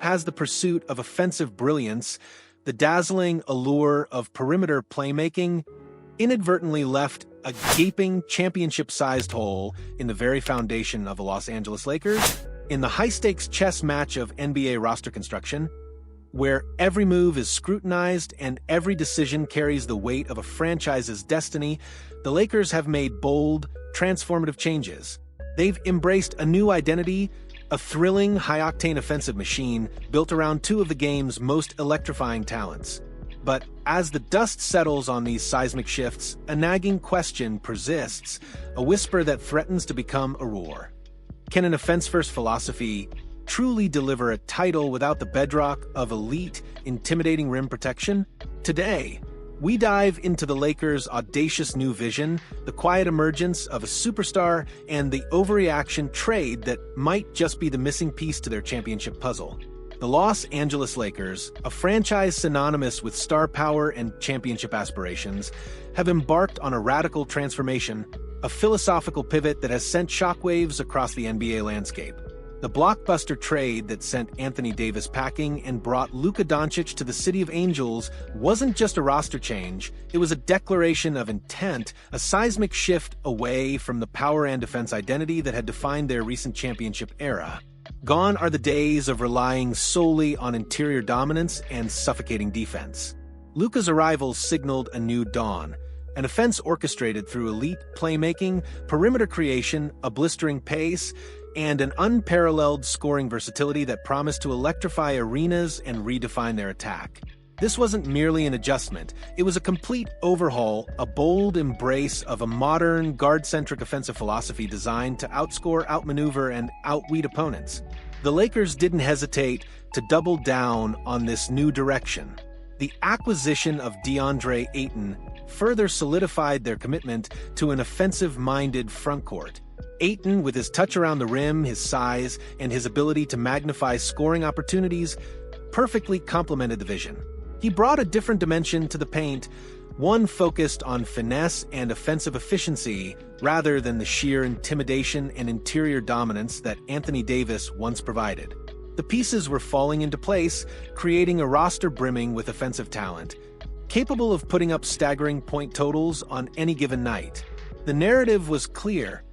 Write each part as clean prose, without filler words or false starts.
has the pursuit of offensive brilliance, the dazzling allure of perimeter playmaking, inadvertently left a gaping championship-sized hole in the very foundation of the Los Angeles Lakers. In the high-stakes chess match of NBA roster construction, where every move is scrutinized and every decision carries the weight of a franchise's destiny, the Lakers have made bold, transformative changes. They've embraced a new identity, a thrilling, high-octane offensive machine built around two of the game's most electrifying talents. But as the dust settles on these seismic shifts, a nagging question persists, a whisper that threatens to become a roar. Can an offense-first philosophy truly deliver a title without the bedrock of elite, intimidating rim protection? Today, we dive into the Lakers' audacious new vision, the quiet emergence of a superstar, and the overreaction trade that might just be the missing piece to their championship puzzle. The Los Angeles Lakers, a franchise synonymous with star power and championship aspirations, have embarked on a radical transformation, a philosophical pivot that has sent shockwaves across the NBA landscape. The blockbuster trade that sent Anthony Davis packing and brought Luka Dončić to the City of Angels wasn't just a roster change, it was a declaration of intent, a seismic shift away from the power and defense identity that had defined their recent championship era. Gone are the days of relying solely on interior dominance and suffocating defense. Luka's arrival signaled a new dawn, an offense orchestrated through elite playmaking, perimeter creation, a blistering pace, and an unparalleled scoring versatility that promised to electrify arenas and redefine their attack. This wasn't merely an adjustment, it was a complete overhaul, a bold embrace of a modern, guard-centric offensive philosophy designed to outscore, outmaneuver, and outweed opponents. The Lakers didn't hesitate to double down on this new direction. The acquisition of DeAndre Ayton further solidified their commitment to an offensive-minded frontcourt. Ayton, with his touch around the rim, his size, and his ability to magnify scoring opportunities, perfectly complemented the vision. He brought a different dimension to the paint, one focused on finesse and offensive efficiency rather than the sheer intimidation and interior dominance that Anthony Davis once provided. The pieces were falling into place, creating a roster brimming with offensive talent, capable of putting up staggering point totals on any given night. The narrative was clear.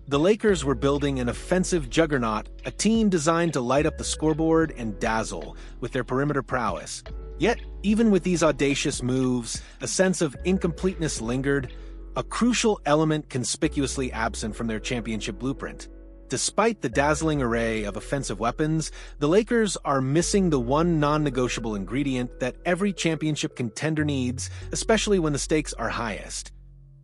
The Lakers were building an offensive juggernaut, a team designed to light up the scoreboard and dazzle with their perimeter prowess. Yet, even with these audacious moves, a sense of incompleteness lingered, a crucial element conspicuously absent from their championship blueprint. Despite the dazzling array of offensive weapons, the Lakers are missing the one non-negotiable ingredient that every championship contender needs, especially when the stakes are highest.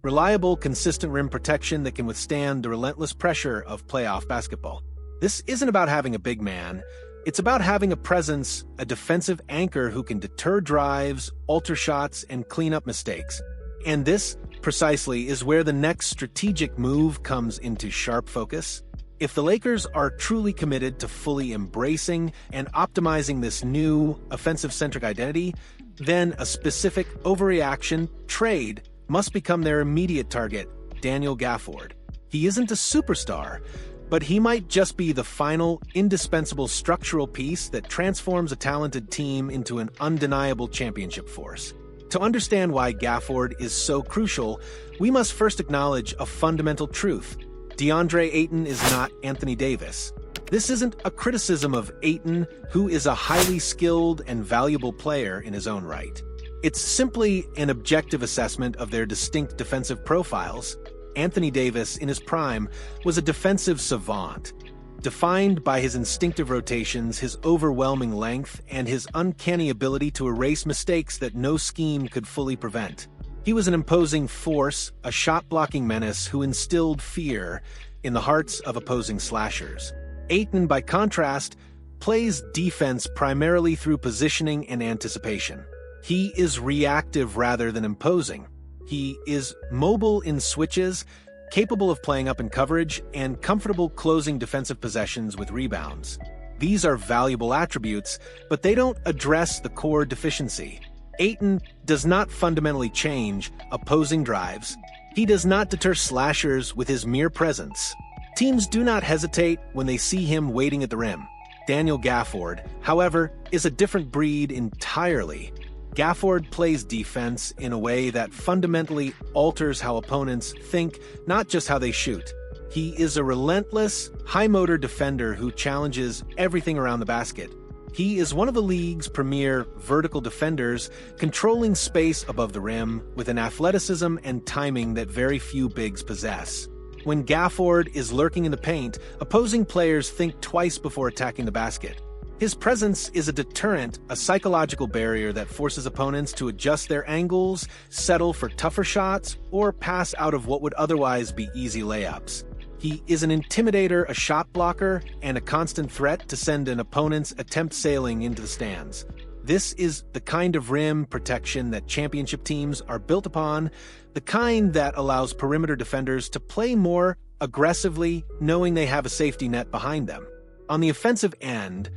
Reliable, consistent rim protection that can withstand the relentless pressure of playoff basketball. This isn't about having a big man. It's about having a presence, a defensive anchor who can deter drives, alter shots, and clean up mistakes. And this, precisely, is where the next strategic move comes into sharp focus. If the Lakers are truly committed to fully embracing and optimizing this new, offensive-centric identity, then a specific overreaction trade must become their immediate target, Daniel Gafford. He isn't a superstar, but he might just be the final, indispensable structural piece that transforms a talented team into an undeniable championship force. To understand why Gafford is so crucial, we must first acknowledge a fundamental truth. DeAndre Ayton is not Anthony Davis. This isn't a criticism of Ayton, who is a highly skilled and valuable player in his own right. It's simply an objective assessment of their distinct defensive profiles. Anthony Davis, in his prime, was a defensive savant, defined by his instinctive rotations, his overwhelming length, and his uncanny ability to erase mistakes that no scheme could fully prevent. He was an imposing force, a shot-blocking menace who instilled fear in the hearts of opposing slashers. Ayton, by contrast, plays defense primarily through positioning and anticipation. He is reactive rather than imposing. He is mobile in switches, capable of playing up in coverage, and comfortable closing defensive possessions with rebounds. These are valuable attributes, but they don't address the core deficiency. Ayton does not fundamentally change opposing drives. He does not deter slashers with his mere presence. Teams do not hesitate when they see him waiting at the rim. Daniel Gafford, however, is a different breed entirely. Gafford plays defense in a way that fundamentally alters how opponents think, not just how they shoot. He is a relentless, high-motor defender who challenges everything around the basket. He is one of the league's premier vertical defenders, controlling space above the rim with an athleticism and timing that very few bigs possess. When Gafford is lurking in the paint, opposing players think twice before attacking the basket. His presence is a deterrent, a psychological barrier that forces opponents to adjust their angles, settle for tougher shots, or pass out of what would otherwise be easy layups. He is an intimidator, a shot blocker, and a constant threat to send an opponent's attempt sailing into the stands. This is the kind of rim protection that championship teams are built upon, the kind that allows perimeter defenders to play more aggressively, knowing they have a safety net behind them. On the offensive end,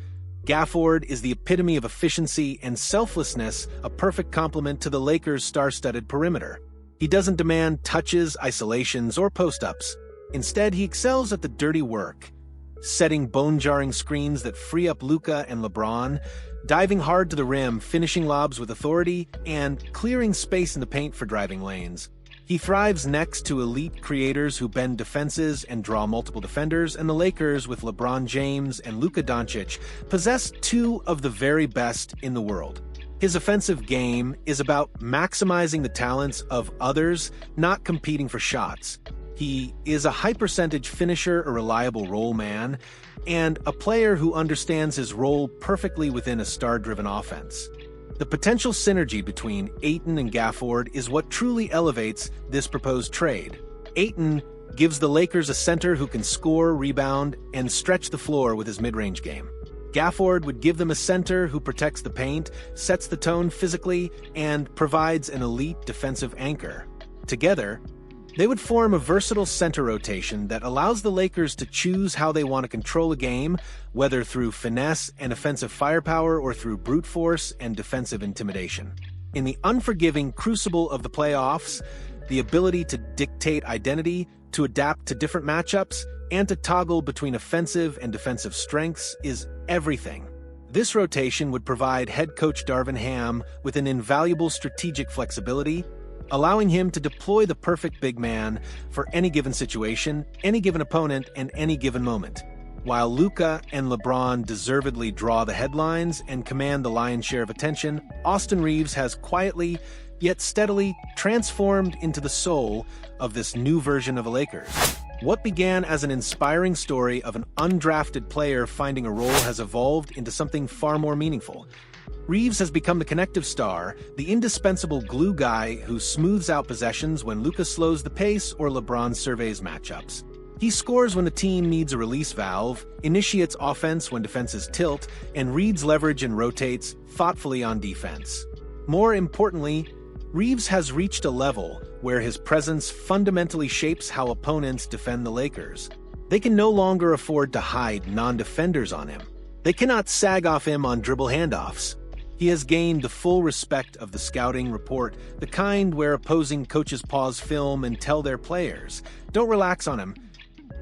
Gafford is the epitome of efficiency and selflessness, a perfect complement to the Lakers' star-studded perimeter. He doesn't demand touches, isolations, or post-ups. Instead, he excels at the dirty work, setting bone-jarring screens that free up Luka and LeBron, diving hard to the rim, finishing lobs with authority, and clearing space in the paint for driving lanes. He thrives next to elite creators who bend defenses and draw multiple defenders, and the Lakers, with LeBron James and Luka Dončić, possess two of the very best in the world. His offensive game is about maximizing the talents of others, not competing for shots. He is a high-percentage finisher, a reliable role man, and a player who understands his role perfectly within a star-driven offense. The potential synergy between Ayton and Gafford is what truly elevates this proposed trade. Ayton gives the Lakers a center who can score, rebound, and stretch the floor with his mid-range game. Gafford would give them a center who protects the paint, sets the tone physically, and provides an elite defensive anchor. Together, they would form a versatile center rotation that allows the Lakers to choose how they want to control a game, whether through finesse and offensive firepower or through brute force and defensive intimidation. In the unforgiving crucible of the playoffs, the ability to dictate identity, to adapt to different matchups, and to toggle between offensive and defensive strengths is everything. This rotation would provide head coach Darvin Ham with an invaluable strategic flexibility, allowing him to deploy the perfect big man for any given situation, any given opponent, and any given moment. While Luka and LeBron deservedly draw the headlines and command the lion's share of attention, Austin Reaves has quietly, yet steadily, transformed into the soul of this new version of the Lakers. What began as an inspiring story of an undrafted player finding a role has evolved into something far more meaningful. Reaves has become the connective star, the indispensable glue guy who smooths out possessions when Luka slows the pace or LeBron surveys matchups. He scores when the team needs a release valve, initiates offense when defenses tilt, and reads leverage and rotates thoughtfully on defense. More importantly, Reaves has reached a level where his presence fundamentally shapes how opponents defend the Lakers. They can no longer afford to hide non-defenders on him. They cannot sag off him on dribble handoffs. He has gained the full respect of the scouting report, the kind where opposing coaches pause film and tell their players, "Don't relax on him."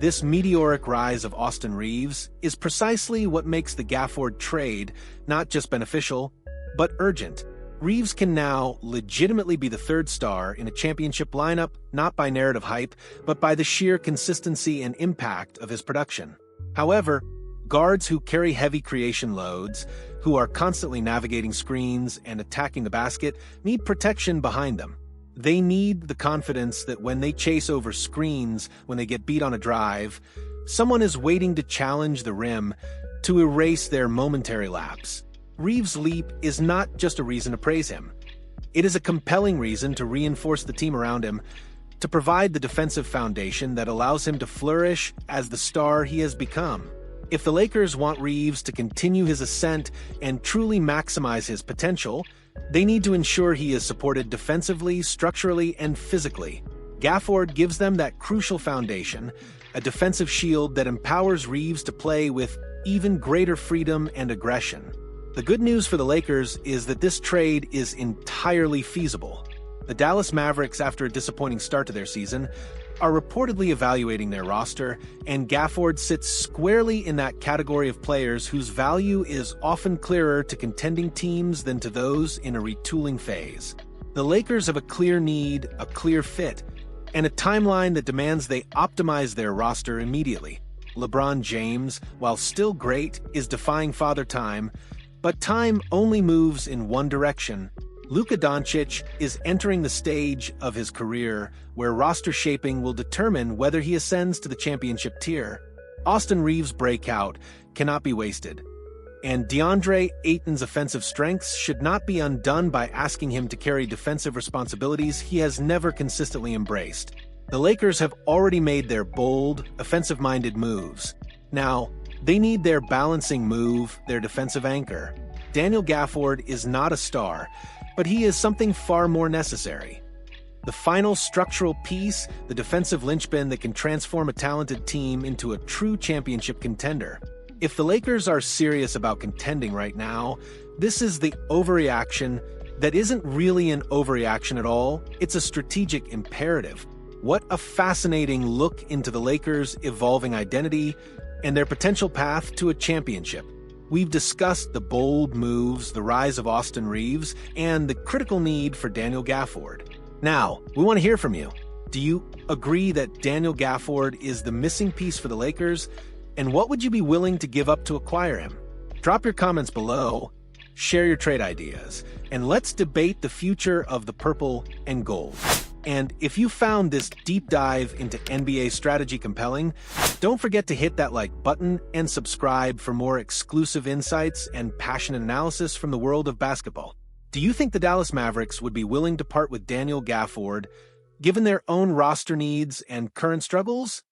This meteoric rise of Austin Reaves is precisely what makes the Gafford trade not just beneficial, but urgent. Reaves can now legitimately be the third star in a championship lineup, not by narrative hype, but by the sheer consistency and impact of his production. However, guards who carry heavy creation loads, who are constantly navigating screens and attacking the basket, need protection behind them. They need the confidence that when they chase over screens, when they get beat on a drive, someone is waiting to challenge the rim to erase their momentary lapse. Reaves' leap is not just a reason to praise him. It is a compelling reason to reinforce the team around him, to provide the defensive foundation that allows him to flourish as the star he has become. If the Lakers want Reaves to continue his ascent and truly maximize his potential, they need to ensure he is supported defensively, structurally, and physically. Gafford gives them that crucial foundation, a defensive shield that empowers Reaves to play with even greater freedom and aggression. The good news for the Lakers is that this trade is entirely feasible. The Dallas Mavericks, after a disappointing start to their season, are reportedly evaluating their roster, and Gafford sits squarely in that category of players whose value is often clearer to contending teams than to those in a retooling phase. The Lakers have a clear need, a clear fit, and a timeline that demands they optimize their roster immediately. LeBron James, while still great, is defying Father Time, but time only moves in one direction. Luka Dončić is entering the stage of his career where roster shaping will determine whether he ascends to the championship tier. Austin Reaves' breakout cannot be wasted, and DeAndre Ayton's offensive strengths should not be undone by asking him to carry defensive responsibilities he has never consistently embraced. The Lakers have already made their bold, offensive-minded moves. Now, they need their balancing move, their defensive anchor. Daniel Gafford is not a star, but he is something far more necessary. The final structural piece, the defensive linchpin that can transform a talented team into a true championship contender. If the Lakers are serious about contending right now, this is the overreaction that isn't really an overreaction at all. It's a strategic imperative. What a fascinating look into the Lakers' evolving identity and their potential path to a championship. We've discussed the bold moves, the rise of Austin Reaves, and the critical need for Daniel Gafford. Now, we want to hear from you. Do you agree that Daniel Gafford is the missing piece for the Lakers? And what would you be willing to give up to acquire him? Drop your comments below, share your trade ideas, and let's debate the future of the purple and gold. And if you found this deep dive into NBA strategy compelling, don't forget to hit that like button and subscribe for more exclusive insights and passionate analysis from the world of basketball. Do you think the Dallas Mavericks would be willing to part with Daniel Gafford, given their own roster needs and current struggles?